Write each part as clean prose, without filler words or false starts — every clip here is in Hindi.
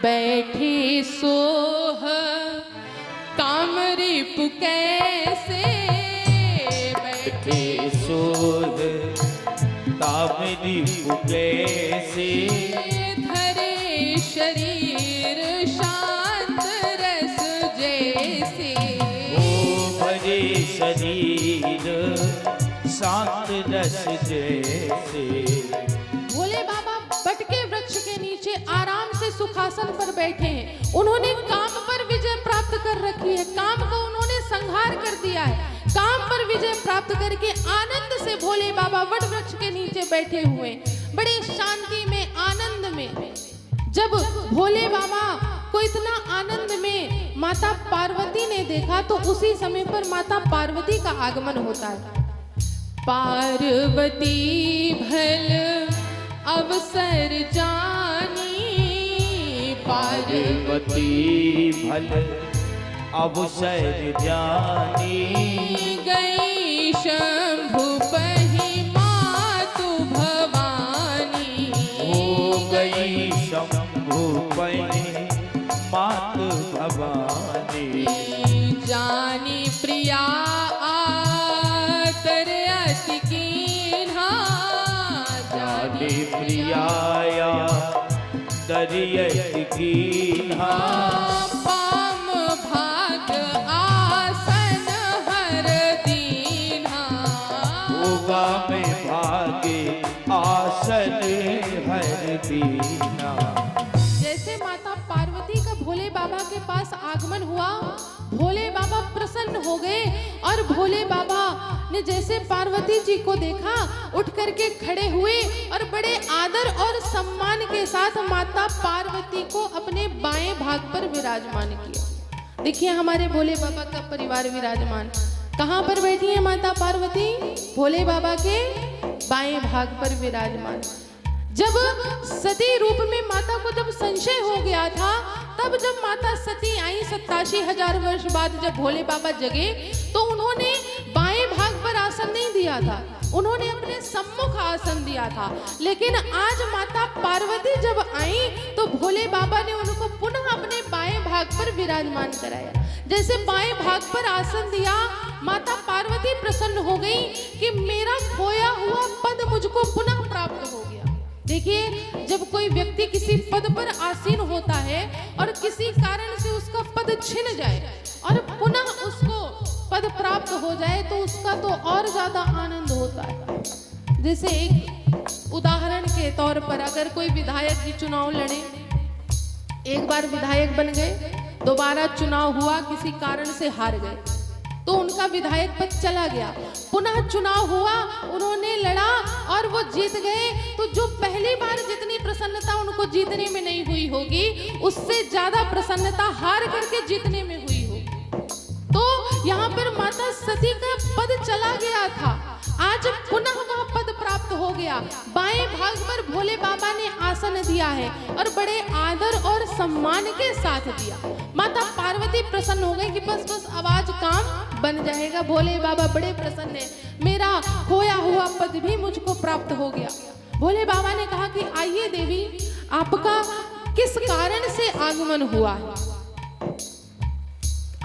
बैठे सोह कामरी कैसे, बैठे सोह कामरी कैसे, धरे शरीर शांत रस जैसे, ओ भरे शरीर शांत रस जैसे। भोले बाबा बट के वृक्ष के नीचे आराम से सुखासन पर बैठे हैं। उन्होंने काम पर विजय प्राप्त कर रखी है, काम को उन्होंने संहार कर दिया है। काम पर विजय प्राप्त करके आनंद से भोले बाबा वट वृक्ष के नीचे बैठे हुए, बड़े शांति में, आनंद में। जब भोले बाबा को इतना आनंद में माता पार्वती ने देखा तो उसी समय पर माता पार्वती का आगमन होता है। पार्वती भल अवसर जानी, पार्वती भल अवसर जानी, गई शंभु पहि मातु भवानी, हो गई शंभु पहि मातु भवानी, जानी प्रिया आतर अति कीन्हा, जानी प्रियाया दरियत कीन्हा, पाम भाग आसन हर दीन्हा, होगा में भागे आसन हर दीना। जैसे माता पार्वती का भोले बाबा के पास आगमन हुआ, भोले बाबा प्रसन्न हो गए और भोले बाबा ने जैसे पार्वती जी को देखा, उठ करके खड़े हुए और बड़े आदर और सम्मान के साथ माता पार्वती को अपने बाएं भाग पर विराजमान किया। देखिए हमारे भोले बाबा का परिवार विराजमान, कहाँ पर बैठी है माता पार्वती? भोले बाबा के बाएं भाग पर विराजमान। जब सती रूप में माता को जब संशय हो गया था, तब जब माता सती आई 87,000 वर्ष बाद, जब भोले बाबा जगे तो उन्होंने बाएं भाग पर आसन नहीं दिया था, उन्होंने अपने सम्मुख आसन दिया था। लेकिन आज माता पार्वती जब आई तो भोले बाबा ने उनको पुनः अपने बाएं भाग पर विराजमान कराया। जैसे बाएं भाग पर आसन दिया, माता पार्वती प्रसन्न हो गई कि मेरा खोया हुआ पद मुझको पुनः प्राप्त हो गया। देखिए, जब कोई व्यक्ति किसी पद पर आसीन होता है और किसी कारण से उसका पद छिन जाए और पुनः उसको पद प्राप्त हो जाए तो उसका तो और ज्यादा आनंद होता है। जैसे एक उदाहरण के तौर पर, अगर कोई विधायक जी चुनाव लड़े, एक बार विधायक बन गए, दोबारा चुनाव हुआ, किसी कारण से हार गए, तो उनका विधायक पद चला गया, पुनः चुनाव हुआ, उन्होंने लड़ा और वो जीत गए, तो जो पहली बार जितनी प्रसन्नता उनको जीतने में नहीं हुई होगी, उससे ज्यादा प्रसन्नता हार करके जीतने में हुई होगी। तो यहाँ पर माता सती का पद चला गया था, आज पुनः वह पद प्राप्त हो गया। बाएं भाग पर भोले बाबा ने आसन दिया है और बड़े आदर और सम्मान के साथ दिया। माता पार्वती प्रसन्न हो गई कि बस बस अब आज काम बन जाएगा। भोले बाबा बड़े प्रसन्न है, मेरा खोया हुआ पद भी मुझको प्राप्त हो गया। भोले बाबा ने कहा कि आइए देवी, आपका किस कारण से आगमन हुआ है,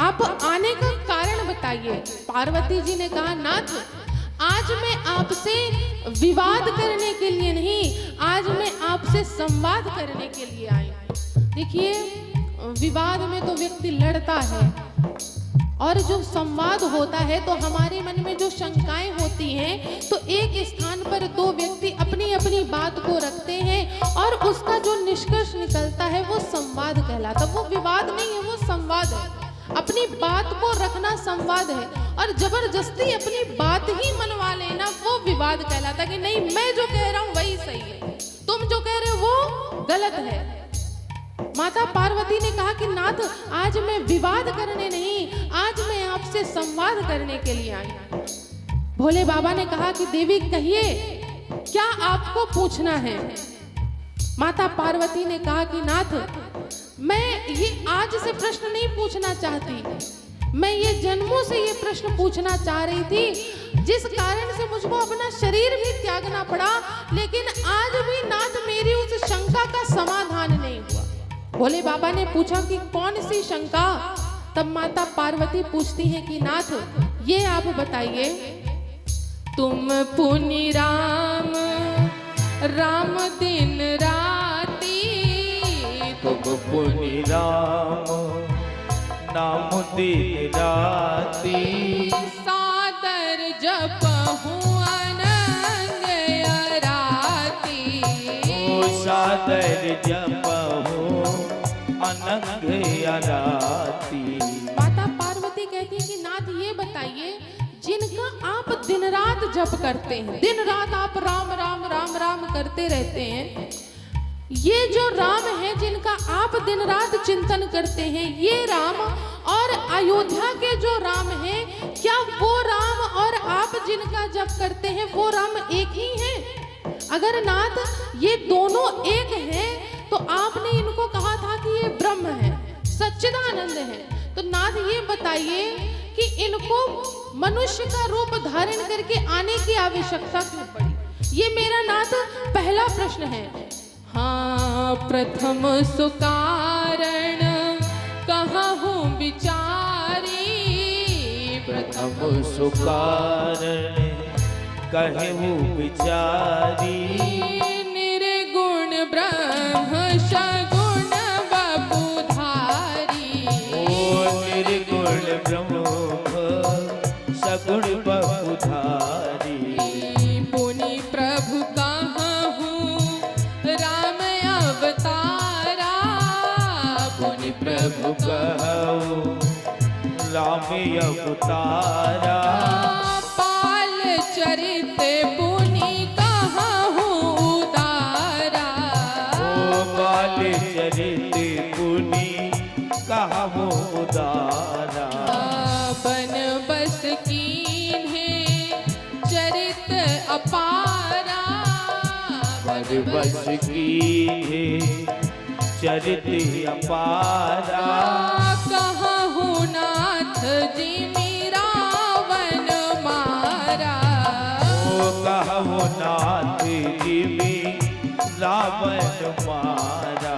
आप आने का कारण बताइए। पार्वती जी ने कहा, नाथ आज मैं आपसे विवाद करने के लिए नहीं, आज मैं आपसे संवाद करने के लिए आई। देखिए, विवाद में तो व्यक्ति लड़ता है और जो संवाद होता है तो हमारे मन में जो शंकाएं होती हैं, तो एक स्थान पर दो व्यक्ति अपनी अपनी बात को रखते हैं और उसका जो निष्कर्ष निकलता है वो संवाद कहलाता। वो विवाद नहीं है, वो संवाद है। अपनी बात को रखना संवाद है और जबरदस्ती अपनी बात ही मनवा लेना वो विवाद कहलाता कि नहीं, मैं जो कह रहा हूं वही सही है, तुम जो कह रहे हो वो गलत है। माता पार्वती ने कहा कि नाथ आज मैं विवाद करने नहीं, आज मैं आपसे संवाद करने के लिए आई। भोले बाबा ने कहा कि देवी कहिए, क्या आपको पूछना है? माता पार्वती ने कहा कि नाथ मैं ये आज से प्रश्न नहीं पूछना चाहती, मैं ये जन्मों से ये प्रश्न पूछना चाह रही थी, जिस कारण से मुझको अपना शरीर भी त्यागना पड़ा, लेकिन आज भी नाथ मेरी उस शंका का समाधान नहीं हुआ। भोले बाबा ने पूछा कि कौन सी शंका। तब माता पार्वती पूछती हैं कि नाथ ये आप बताइए, तुम पुनि राम राम दिन राती, तुम पुनि राम नाम दिन राती, सादर जपहु अनंग राती, ओ सादर जपहु अनंग राती। माता पार्वती कहती है कि नाथ ये बताइए, जिनका आप दिन रात जप करते हैं, दिन रात आप राम राम राम राम करते रहते हैं, ये जो राम है जिनका आप दिन रात चिंतन करते हैं, ये राम और अयोध्या के जो राम हैं, क्या वो राम और आप जिनका जप करते हैं वो राम एक ही हैं? अगर नाथ ये दोनों एक हैं तो आपने इनको कहा था कि ये ब्रह्म है, सच्चिदानंद है। तो नाथ ये बताइए कि इनको मनुष्य का रूप धारण करके आने की आवश्यकता क्यों पड़ी? ये मेरा नाथ पहला प्रश्न है। हाँ, प्रथम सुकारण कहूँ विचारी, प्रथम सुकारण कहूँ विचारी, निर्गुण ब्रह्म सगुण बपुधारी, ओ निर्गुण ब्रह्म सगुण बपुधारी, पुनि प्रभु कहूँ राम अवतारा, पुनि प्रभु कहूँ राम अवतारा, पाल चरित पुनि कहूँ उदारा, ओ बाल चरित पुनि कहूँ उदारा, बन बस कीन्हे चरित अपारा, बर बस की चरित अपारा, कहूँ नाथ जी मेरा वन मारा, ओ कहूँ नाथ जी में रावण मारा,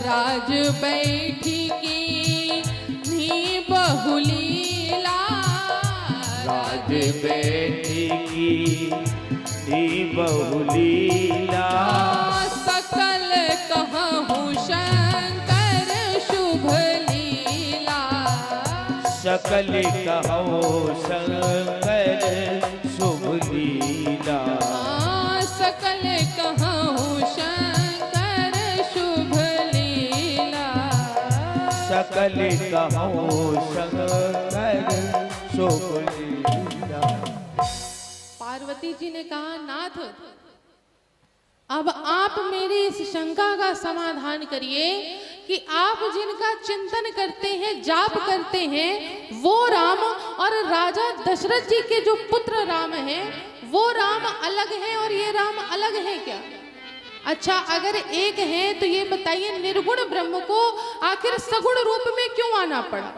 राज बैठी की नी बहुलीला, राज बैठी की नी बहुलीला, सकल कहूँ शंकर शुभ लीला, सकल कहूँ शंकर शुभ लीला, सकल कहूँ शंकर शुभ लीला, सकल कहूँ शंकर शुभ लीला। पार्वती जी ने कहा, नाथ अब आप मेरी इस शंका का समाधान करिए कि आप जिनका चिंतन करते हैं, जाप करते हैं, वो राम और राजा दशरथ जी के जो पुत्र राम हैं, वो राम अलग हैं और ये राम अलग हैं क्या? अच्छा, अगर एक है तो ये बताइए, निर्गुण ब्रह्म को आखिर सगुण रूप में क्यों आना पड़ा?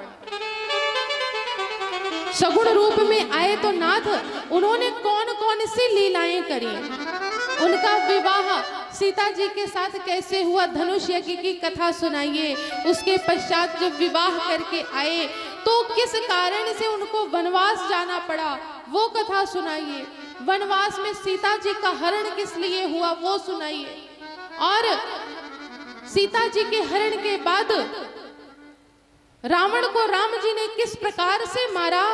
सगुण रूप में आए तो नाथ उन्होंने कौन कौन सी लीलाएं करी? उनका विवाह सीता जी के साथ कैसे हुआ, धनुष यज्ञ की कथा सुनाइए। उसके पश्चात जब विवाह करके आए तो किस कारण से उनको वनवास जाना पड़ा, वो कथा सुनाइए। वनवास में सीता जी का हरण किस लिए हुआ, वो सुनाइए। और सीता जी के हरण के बाद रावण को राम जी ने किस प्रकार से मारा,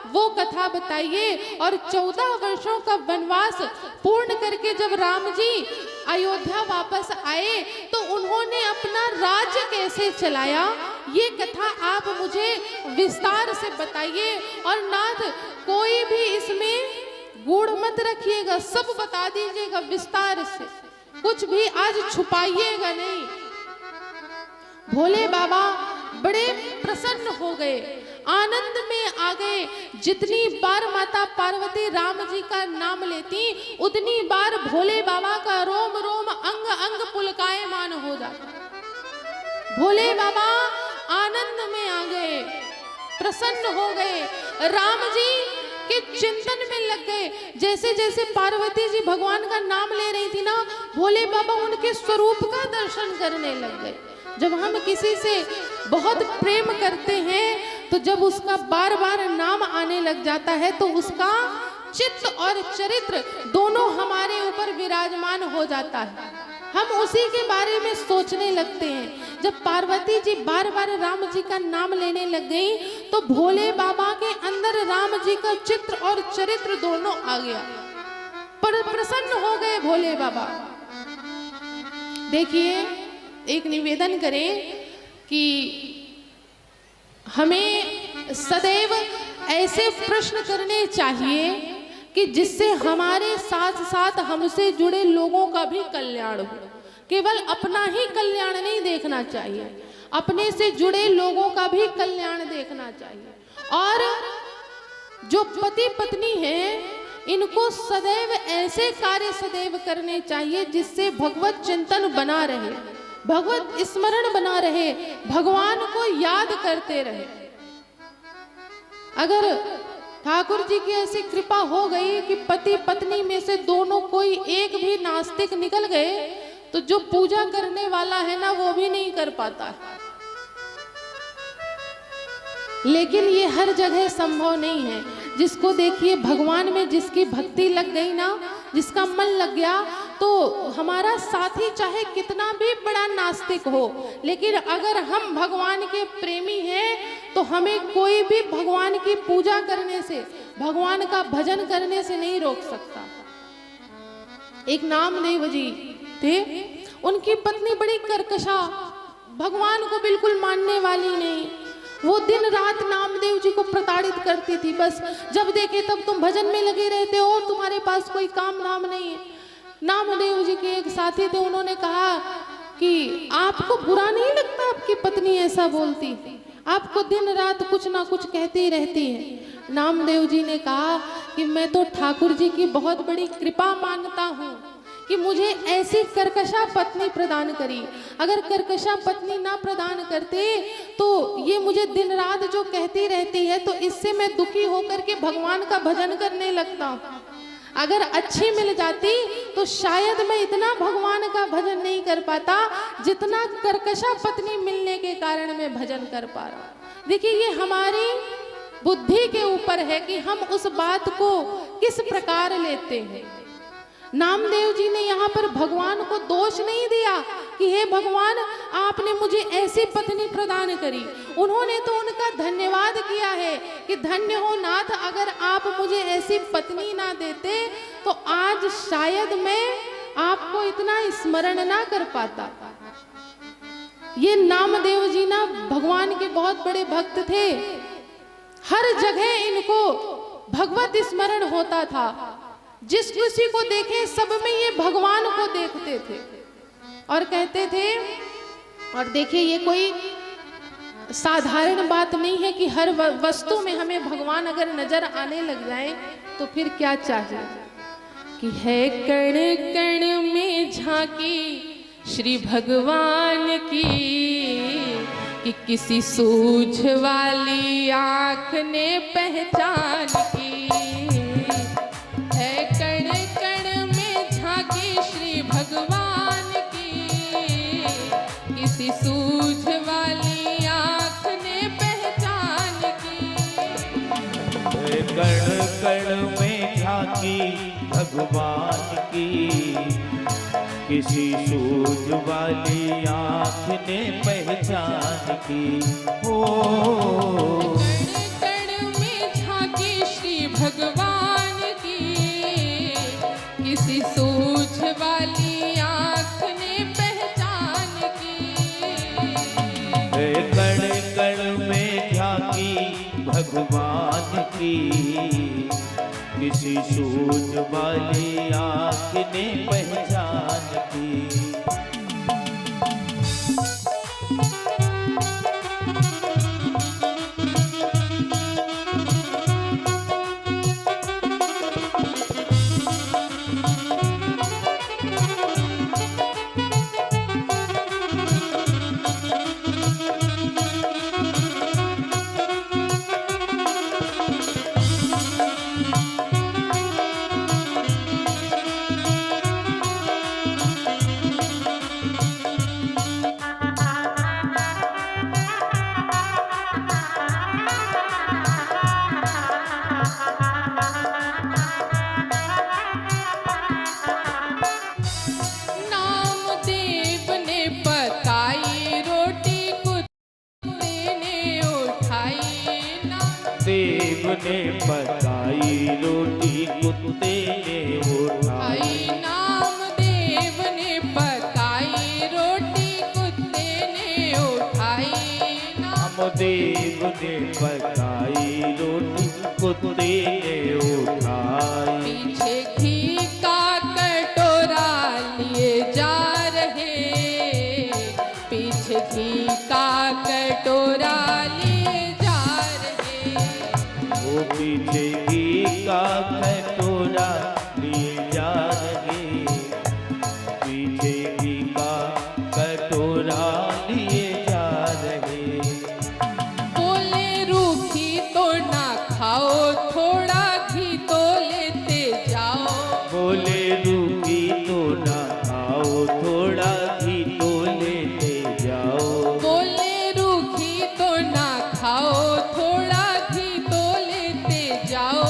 वो कथा बताइए। और 14 वर्षों का वनवास पूर्ण करके जब राम जी अयोध्या वापस आए तो उन्होंने अपना राज्य कैसे चलाया, ये कथा आप मुझे विस्तार से बताइए। और नाथ कोई भी इसमें गूढ़ मत रखिएगा, सब बता दीजिएगा विस्तार से, कुछ भी आज छुपाइएगा नहीं। भोले बाबा बड़े प्रसन्न हो गए, आनंद में आ गए। जितनी बार माता पार्वती राम जी का नाम लेती, उतनी बार भोले बाबा का रोम रोम अंग अंग पुलकायमान हो जाता। भोले बाबा आनंद में आ गए, प्रसन्न हो गए, राम जी के चिंतन में लग गए। जैसे जैसे पार्वती जी भगवान का नाम ले रही थी ना, भोले बाबा उनके स्वरूप का दर्शन करने लग गए। जब हम किसी से बहुत प्रेम करते हैं तो जब उसका बार बार नाम आने लग जाता है तो उसका चित्त और चरित्र दोनों हमारे ऊपर विराजमान हो जाता है, हम उसी के बारे में सोचने लगते हैं। जब पार्वती जी बार बार राम जी का नाम लेने लग गई तो भोले बाबा के अंदर राम जी का चित्र और चरित्र दोनों आ गया, पर प्रसन्न हो गए भोले बाबा। देखिए, एक निवेदन करें कि हमें सदैव ऐसे प्रश्न करने चाहिए कि जिससे हमारे साथ साथ हमसे जुड़े लोगों का भी कल्याण हो। केवल अपना ही कल्याण नहीं देखना चाहिए, अपने से जुड़े लोगों का भी कल्याण देखना चाहिए। और जो पति पत्नी हैं इनको सदैव ऐसे कार्य सदैव करने चाहिए जिससे भगवत चिंतन बना रहे, भगवत स्मरण बना रहे, भगवान को याद करते रहे। अगर ठाकुर जी की ऐसी कृपा हो गई कि पति पत्नी में से दोनों कोई एक भी नास्तिक निकल गए तो जो पूजा करने वाला है ना वो भी नहीं कर पाता है। लेकिन ये हर जगह संभव नहीं है। जिसको देखिए भगवान में जिसकी भक्ति लग गई ना, जिसका मन लग गया, तो हमारा साथी चाहे कितना भी बड़ा नास्तिक हो, लेकिन अगर हम भगवान के प्रेमी हैं तो हमें कोई भी भगवान की पूजा करने से, भगवान का भजन करने से नहीं रोक सकता। एक नामदेव जी थे, उनकी पत्नी बड़ी कर्कशा, भगवान को बिल्कुल मानने वाली नहीं। वो दिन रात नामदेव जी को प्रताड़ित करती थी, बस जब देखे तब तुम भजन में लगे रहते हो, तुम्हारे पास कोई काम नाम नहीं है। नामदेव जी के एक साथी थे, उन्होंने कहा कि आपको बुरा नहीं लगता आपकी पत्नी ऐसा बोलती, आपको दिन रात कुछ ना कुछ कहती ही रहती है। नामदेव जी ने कहा कि मैं तो ठाकुर जी की बहुत बड़ी कृपा मानता हूँ कि मुझे ऐसी कर्कशा पत्नी प्रदान करी। अगर कर्कशा पत्नी ना प्रदान करते तो ये मुझे दिन रात जो कहती रहती है तो इससे मैं दुखी होकर के भगवान का भजन करने लगता हूँ। अगर अच्छी मिल जाती तो शायद मैं इतना भगवान का भजन नहीं कर पाता जितना कर्कशा पत्नी मिलने के कारण मैं भजन कर पा रहा हूँ। देखिए, ये हमारी बुद्धि के ऊपर है कि हम उस बात को किस प्रकार लेते हैं। नामदेव जी ने यहाँ पर भगवान को दोष नहीं दिया कि हे भगवान आपने मुझे ऐसी पत्नी प्रदान करी, उन्होंने तो उनका धन्यवाद किया है कि धन्य हो नाथ, अगर आप मुझे ऐसी पत्नी ना देते तो आज शायद मैं आपको इतना स्मरण ना कर पाता। ये नामदेव जी ना भगवान के बहुत बड़े भक्त थे, हर जगह इनको भगवत स्मरण होता था। जिस किसी को देखे सब में ये भगवान को देखते थे और कहते थे। और देखिए, ये कोई साधारण बात नहीं है कि हर वस्तु में हमें भगवान अगर नजर आने लग जाए तो फिर क्या चाहिए कि है कण कण में झांकी श्री भगवान की, कि किसी सूझ वाली आँख ने पहचान की। है कण कण में झांकी श्री भगवान की, किसी सूझ वाली आँख ने पहचान की। है कण कण में झांकी भगवान की, किसी सूझ वाली आँख ने पहचान की। ओ कण कण में झांकी श्री भगवान की, किसी सूझ वाली आँख ने पहचान की। कण कण में झांकी भगवान की, किसी सूझ वाली आँख ने पहचान की। ने पकाई रोटी कुत्ते ने उठाई। आई नामदेव ने पकाई रोटी कुत्ते ने उठाई। नामदेव ने पकाई रोटी कुत्ते ने उठाई। पीछे घी का कटोरा लिए जा रहे, पीछे घी का कटोरा लिए जा रहे। वो पीछे घी का कटोरा लिए जा रहे, पीछे घी का कटोरा लिए जा रहे। बोले रूखी तो ना खाओ, थोड़ा घी तो लेते जाओ। बोले रूखी तो ना खाओ, थोड़ा घी तो लेते जाओ। बोले रूखी तो ना खाओ, थोड़ा घी तो लेते जाओ।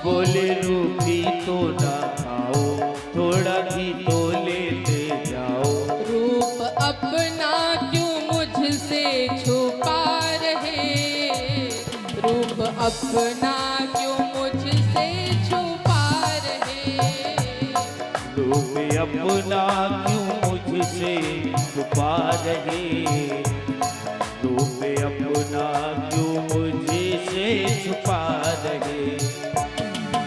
बोले रूखी तो ना खाओ, थोड़ा घी तो लेते जाओ। रूप अपना क्यों मुझसे छुपा रहे, रूप अपना क्यों मुझसे छुपा रहे। रूप अपना क्यों मुझसे छुपा रहे, रूप अपना क्यों मुझसे छुपा रहे।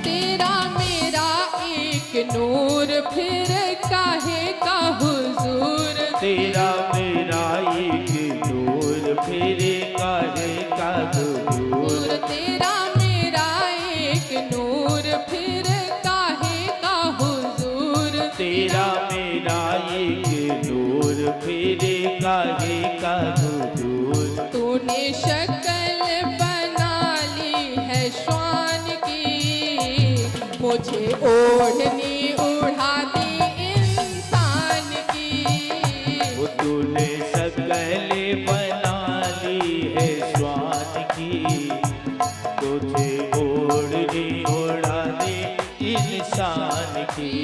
तेरा मेरा एक नूर फिर काहे का हुजूर। तेरा मेरा एक नूर फिर काहे का हुजूर। तेरा मेरा एक नूर फिर काहे का हुजूर। तेरा मेरा एक नूर फिर काहे का हुजूर। तूने शक्ल बना ली है श्वान की, मुझे ओढ़नी उड़ा दी इंसान की। वो तूने शक्ल बना ली है श्वान की, तुझे ओढ़नी उड़ा दी इंसान की।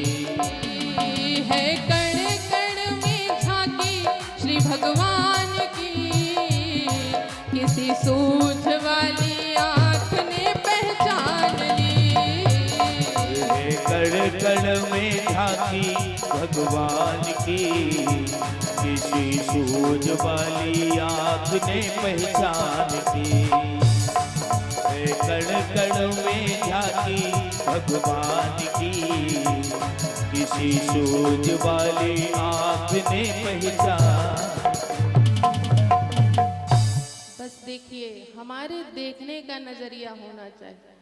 है कण कण में झांकी श्री भगवान की, किसी सूझ वाली आँख ने पहचान ली। है कण कण में झांकी भगवान की, किसी सूझ वाली आँख ने पहचान की। है कण कण में झांकी भगवान की, किसी सूझ वाली आँख ने पहचान। बस देखिए, हमारे देखने का नजरिया होना चाहिए।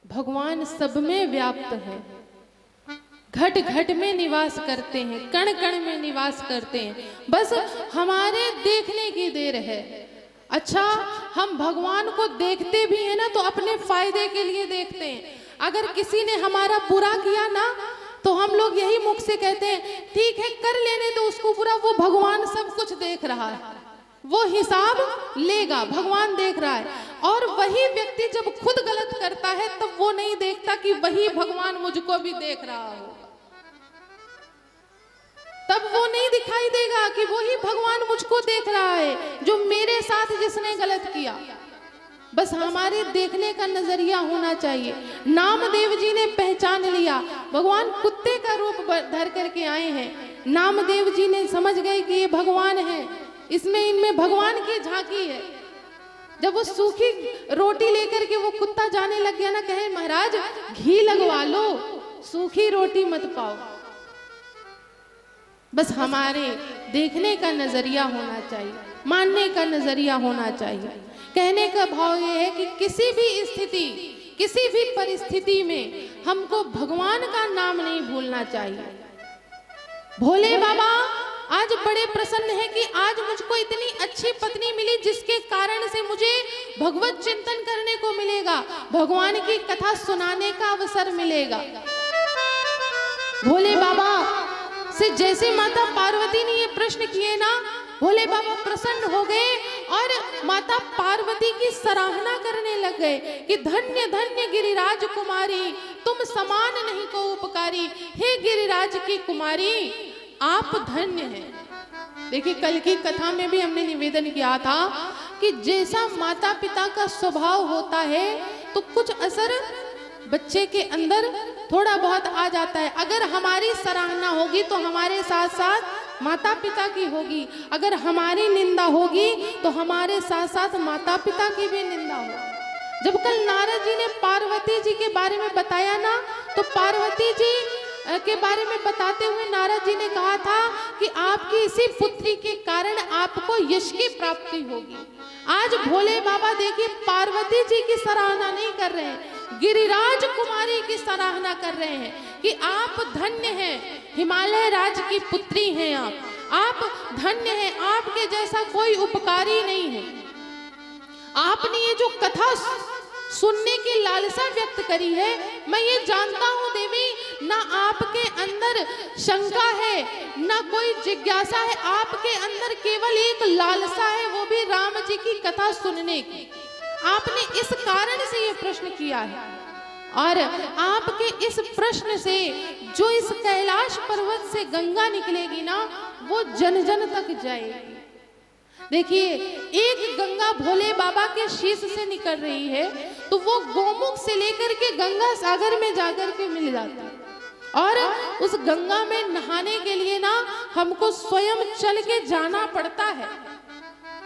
भगवान सब में व्याप्त है, घट घट में निवास करते हैं, कण कण में निवास करते हैं। बस हमारे देखने की देर है। अच्छा, हम भगवान को देखते भी हैं ना तो अपने फायदे के लिए देखते हैं। अगर किसी ने हमारा बुरा किया ना तो हम लोग यही मुख से कहते हैं ठीक है कर लेने दो उसको बुरा, वो भगवान सब कुछ देख रहा है, वो हिसाब लेगा, भगवान देख रहा है। और वही व्यक्ति जब खुद गलत करता है तब वो नहीं देखता कि वही भगवान मुझको भी देख रहा हो, तब वो नहीं दिखाई देगा कि वही भगवान मुझको देख रहा है जो मेरे साथ जिसने गलत किया। बस हमारे देखने का नजरिया होना चाहिए। नामदेव जी ने पहचान लिया, भगवान कुत्ते का रूप धर करके आए हैं। नामदेव जी ने समझ गए कि ये भगवान है, इसमें इनमें भगवान की झांकी है। जब वो सूखी रोटी लेकर के वो कुत्ता जाने लग गया ना, कहे महाराज घी लगवा लो, सूखी रोटी मत पाओ। बस हमारे देखने का नजरिया होना चाहिए, मानने का नजरिया होना चाहिए। कहने का भाव ये है कि किसी भी स्थिति, किसी भी परिस्थिति में हमको भगवान का नाम नहीं भूलना चाहिए। भोले बाबा आज बड़े प्रसन्न है कि आज मुझको इतनी अच्छी पत्नी मिली जिसके कारण से मुझे भगवत चिंतन करने को मिलेगा, भगवान की कथा सुनाने का अवसर मिलेगा। भोले बाबा से जैसे माता पार्वती ने ये प्रश्न किए ना, भोले बाबा प्रसन्न हो गए और माता पार्वती की सराहना करने लग गए कि धन्य धन्य गिरिराज कुमारी, तुम समान नहीं को उपकारी। हे गिरिराज की कुमारी, आप धन्य हैं। देखिए कल की कथा में भी हमने निवेदन किया था कि जैसा माता पिता का स्वभाव होता है तो कुछ असर बच्चे के अंदर थोड़ा बहुत आ जाता है। अगर हमारी सराहना होगी तो हमारे साथ साथ माता पिता की होगी, अगर हमारी निंदा होगी तो हमारे साथ साथ माता पिता की भी निंदा होगी। जब कल नारद जी ने पार्वती जी के बारे में बताया ना, तो पार्वती जी के बारे में बताते हुए नारद जी ने कहा था कि आपकी इसी पुत्री के कारण आपको यश की प्राप्ति होगी। आज भोले बाबा देखिए पार्वती जी की सराहना नहीं कर रहे हैं, गिरिराज कुमारी की सराहना कर रहे हैं कि आप धन्य हैं, हिमालय राज की पुत्री हैं आप धन्य हैं, आपके जैसा कोई उपकारी नहीं है। आपने ये जो कथा सुनने की लालसा व्यक्त करी है, मैं ये जानता हूँ देवी, ना आपके अंदर शंका है ना कोई जिज्ञासा है, आपके अंदर केवल एक लालसा है, वो भी राम जी की कथा सुनने की। आपने इस कारण से ये प्रश्न किया है, और आपके इस प्रश्न से जो इस कैलाश पर्वत से गंगा निकलेगी ना, वो जन जन तक जाएगी। देखिए, एक गंगा भोले बाबा के शीश से निकल रही है, तो वो गोमुख से लेकर के गंगा सागर में जाकर के मिल जाती है। और उस गंगा में नहाने के लिए ना हमको स्वयं चल के जाना पड़ता है,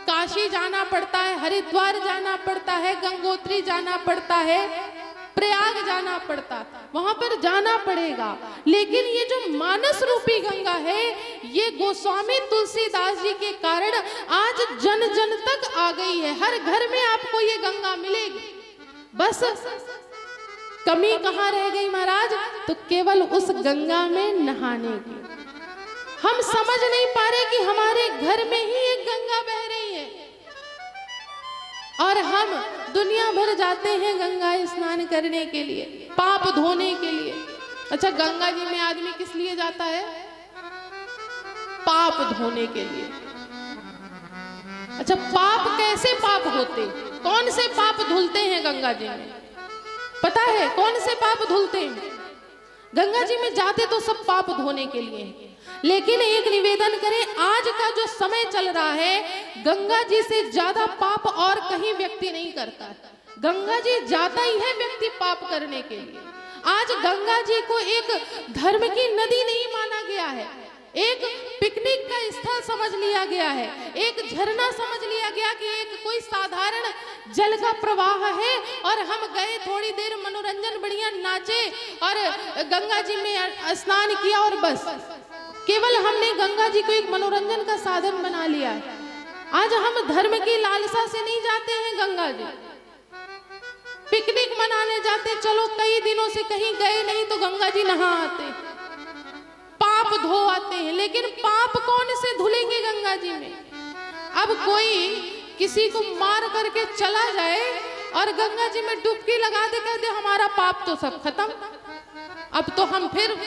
काशी जाना पड़ता है, हरिद्वार जाना पड़ता है, गंगोत्री जाना पड़ता है, प्रयाग जाना पड़ता, वहां पर जाना पड़ेगा। लेकिन ये जो मानस रूपी गंगा है, ये गोस्वामी तुलसीदास जी के कारण आज जन जन तक आ गई है। हर घर में आपको ये गंगा मिलेगी। बस कमी कहाँ रह गई महाराज? तो केवल उस गंगा में नहाने की। हम समझ नहीं पा रहे कि हमारे घर में ही एक गंगा बह रही है, और हम दुनिया भर जाते हैं गंगा स्नान करने के लिए, पाप धोने के लिए। अच्छा, गंगा जी में आदमी किस लिए जाता है? पाप धोने के लिए। अच्छा, पाप कैसे पाप होते, कौन से पाप धुलते हैं गंगा जी में? पता है कौन से पाप धुलते हैं? गंगा जी में जाते तो सब पाप धोने के लिए हैं, लेकिन एक निवेदन करें, आज का जो समय चल रहा है, गंगा जी से ज्यादा पाप और कहीं व्यक्ति नहीं करता है। गंगा जी जाता ही है व्यक्ति पाप करने के लिए। आज गंगा जी को एक धर्म की नदी नहीं माना गया है, एक पिकनिक का स्थल समझ लिया गया है, एक झरना समझ लिया गया कि एक कोई साधारण जल का प्रवाह है, और हम गए थोड़ी देर मनोरंजन, बढ़िया नाचे और गंगा जी में स्नान किया, और बस केवल हमने गंगा जी को एक मनोरंजन का साधन बना लिया है। आज हम धर्म की लालसा से नहीं जाते हैं गंगा जी, पिकनिक मनाने जाते, चलो कई दिनों से कहीं गए नहीं तो गंगा जी नहा आते, पाप धो आते हैं। लेकिन पाप कौन से धुलेंगे गंगा जी में? अब कोई किसी को मार करके चला जाए और गंगा जी में डुबकी लगा दे, कहते हमारा पाप तो सब खत्म, अब तो हम फिर,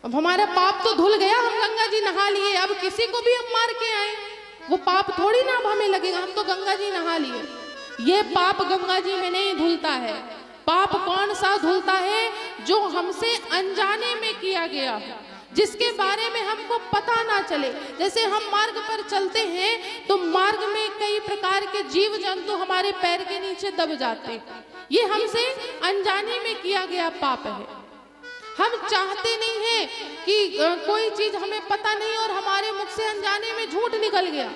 अब हमारा पाप तो धुल गया, हम गंगा जी नहा लिए, अब किसी को भी हम मार के आए वो पाप थोड़ी ना अब हमें लगेगा, हम तो गंगा जी नहा लिए। ये पाप गंगा जी में नहीं धुलता है। पाप कौन सा धुलता है? जो हमसे अनजाने में किया गया हो, जिसके बारे में हमको पता ना चले। जैसे हम मार्ग पर चलते हैं तो मार्ग में कई प्रकार के जीव जंतु हमारे पैर के नीचे दब जाते हैं, ये हमसे अनजाने में किया गया पाप है। हम चाहते नहीं हैं कि कोई चीज हमें पता नहीं और हमारे मुख से अनजाने में झूठ निकल गया,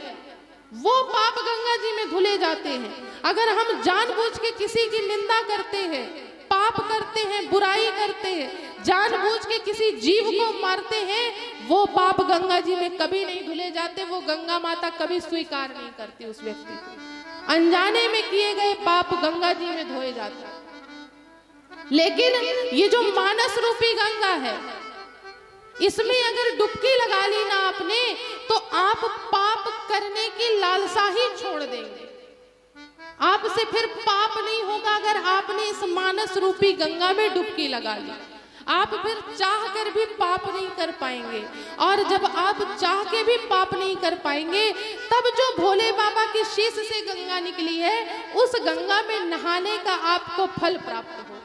वो पाप गंगा जी में धुले जाते हैं। अगर हम जानबूझ के किसी की निंदा करते हैं, पाप करते हैं, बुराई करते हैं, जानबूझ के किसी जीव को मारते हैं, वो पाप गंगा जी में कभी नहीं धुले जाते, वो गंगा माता कभी स्वीकार नहीं करती उस व्यक्ति को। अनजाने में किए गए पाप गंगा जी में धोए जाते हैं। लेकिन ये जो मानस रूपी गंगा है, इसमें अगर डुबकी लगा ली ना आपने, तो आप पाप करने की लालसा ही छोड़ देंगे। आपसे फिर पाप नहीं होगा अगर आपने इस मानस रूपी गंगा में डुबकी लगा ली। आप फिर चाह कर भी पाप नहीं कर पाएंगे, और जब आप चाह के भी पाप नहीं कर पाएंगे, तब जो भोले बाबा की शीश से गंगा निकली है, उस गंगा में नहाने का आपको फल प्राप्त हो।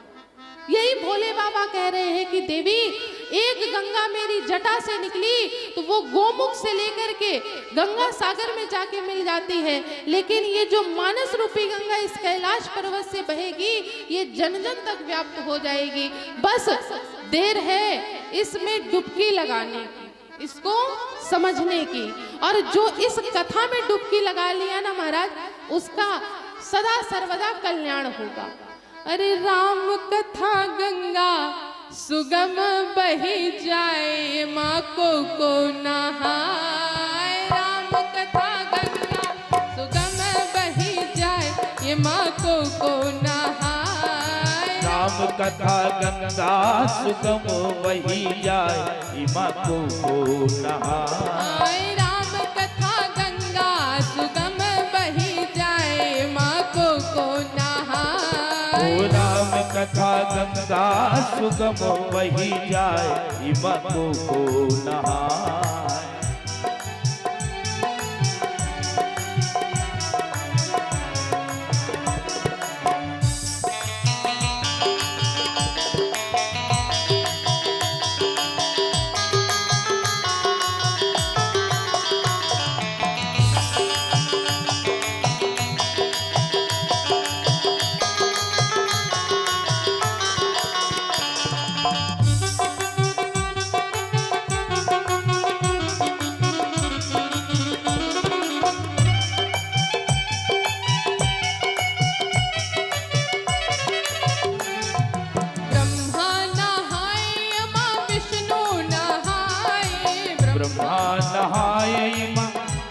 यही भोले बाबा कह रहे हैं कि देवी, एक गंगा मेरी जटा से निकली तो वो गोमुख से लेकर के गंगा सागर में जाके मिल जाती है, लेकिन ये जो मानस रूपी गंगा इस कैलाश पर्वत से बहेगी, ये जन जन तक व्याप्त हो जाएगी। बस देर है इसमें डुबकी लगाने की, इसको समझने की। और जो इस कथा में डुबकी लगा लिया ना महाराज, उसका सदा सर्वदा कल्याण होगा। अरे राम कथा गंगा सुगम बही जाए, माँ को नहाए। राम कथा गंगा सुगम बही जाए, ये माँ को नहाए। राम कथा गंगा सुगम बही जाए, माँ को नहाए। राम कथा गंगा सुगम बही जाए, माँ को नहाए। राम कथा गंगा सुगम बही जाए, माँ को नहाए।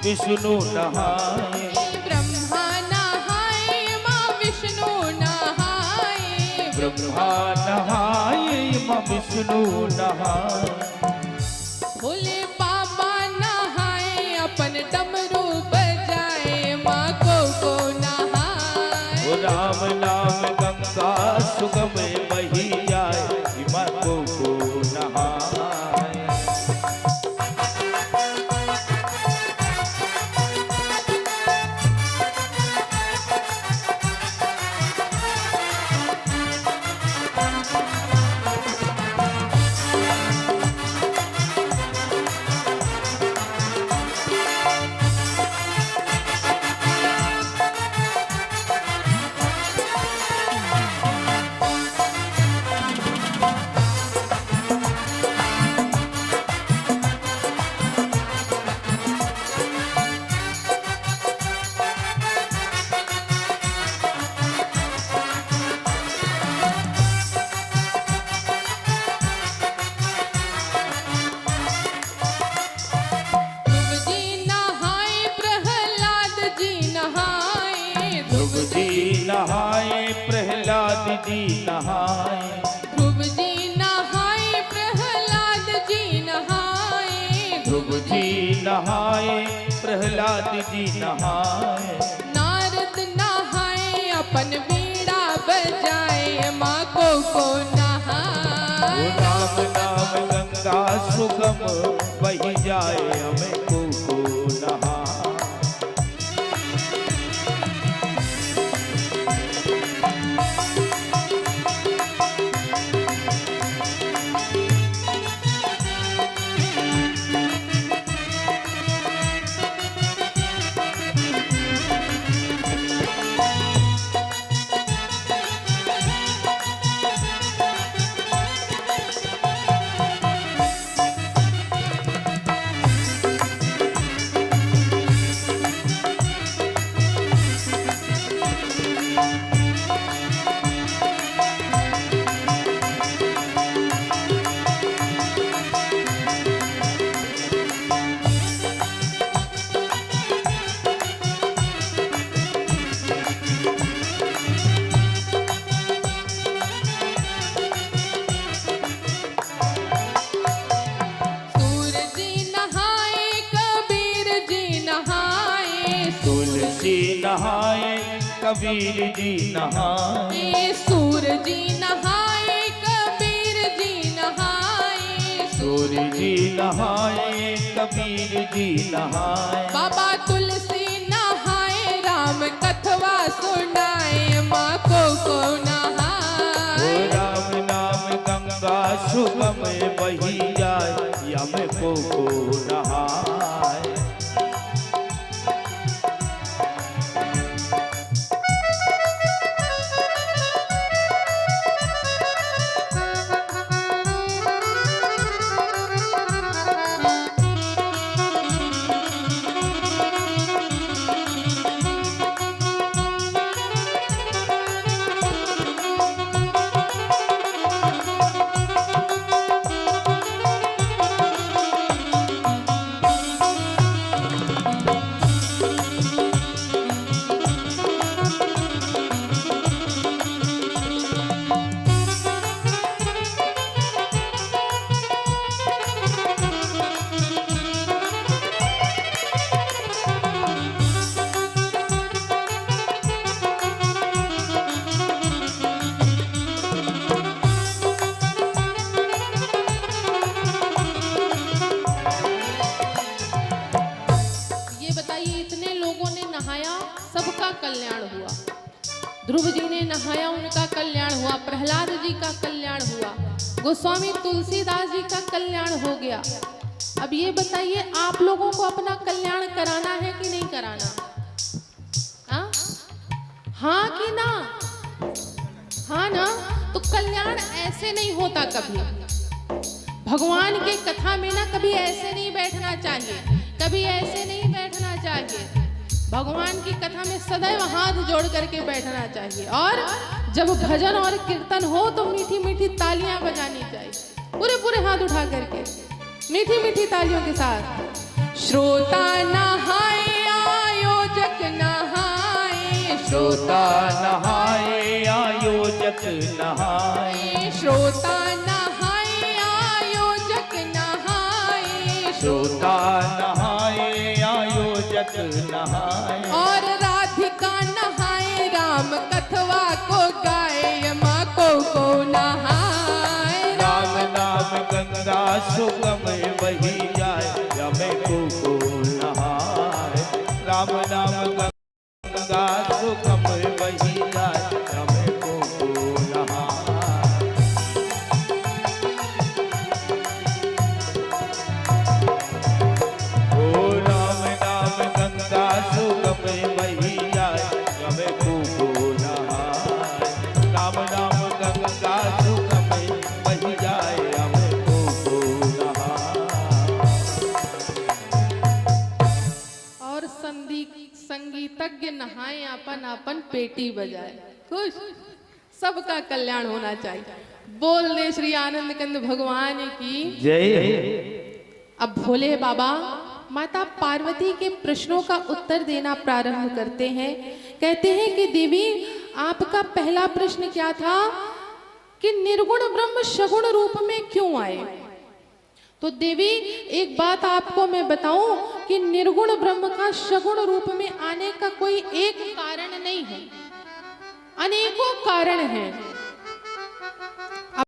विष्णु नहाए। ब्रह्मा नहाए माँ विष्णु नहाए। ब्रह्मा नहाए माँ विष्णु नहाए। भोले बाबा नहाए अपन डमरू बजाए, माँ को नहाए। राम नाम गंगा सुगम बही जाए, माँ को नहाए। नहाए प्रहलाद जी नहाए। ध्रुव जी नहाए प्रहलाद जी नहाए। ध्रुव जी नहाए प्रहलाद जी नहाए। नारद नहाए अपन वीणा बजाए, माँ को नहाए। राम नाम गंगा सुगम बही जाए, हमें को नहाए। नहाए कबीर जी नहाए। सूर जी नहाए कबीर जी नहाए। सूर जी नहाए कबीर जी नहाए। बाबा तुलसी नहाए राम कथवा सुनाए, माँ को नहाए। राम नाम गंगा सुगम बही जितने लोगों ने नहाया सबका कल्याण हुआ। ध्रुव जी ने नहाया, उनका कल्याण हुआ। प्रहलाद जी का कल्याण हुआ। गोस्वामी तुलसीदास जी का कल्याण हो गया। अब ये बताइए, आप लोगों को अपना कल्याण कराना है कि नहीं कराना? हाँ कि ना? हाँ ना? तो कल्याण ऐसे नहीं होता कभी। भगवान के कथा में ना कभी ऐसे नहीं बैठना चाहिए, कभी ऐसे नहीं बैठना चाहिए। भगवान की कथा में सदैव हाथ जोड़ करके बैठना चाहिए। और जब भजन और कीर्तन हो तो मीठी मीठी तालियां बजानी चाहिए, पूरे पूरे हाथ उठा करके मीठी मीठी तालियों के साथ। श्रोता नहाए आयोजक नहाए, श्रोता नहाए आयोजक नहाए, श्रोता नहाए आयोजक नहाए, श्रोता नहाए आयोजक नहाए, और राधिका नहाए राम कथवा को गाए, यमा को नहाए राम नाम गंगा सुगम बही जाए, यमे को नहाए। राम नाम गंगा सुगम बही जाए, यमे को नहाए। ओ राम नाम गंगा सुगम बही जाए, यमे को नहाए। राम नाम गंगा सुगम बही जाए, यमे को नहाए। और संगीतज्ञ नहाए अपन अपन पेटी बजाए। खुश, सबका कल्याण होना चाहिए। बोल दे श्री आनंद कंद भगवान की जय। अब भोले बाबा माता पार्वती के प्रश्नों का उत्तर देना प्रारंभ करते हैं। कहते हैं कि देवी, आपका पहला प्रश्न क्या था कि निर्गुण ब्रह्म सगुण रूप में क्यों आए? तो देवी, एक बात आपको मैं बताऊं कि निर्गुण ब्रह्म का सगुण रूप में आने का कोई एक कारण नहीं है, अनेकों कारण हैं।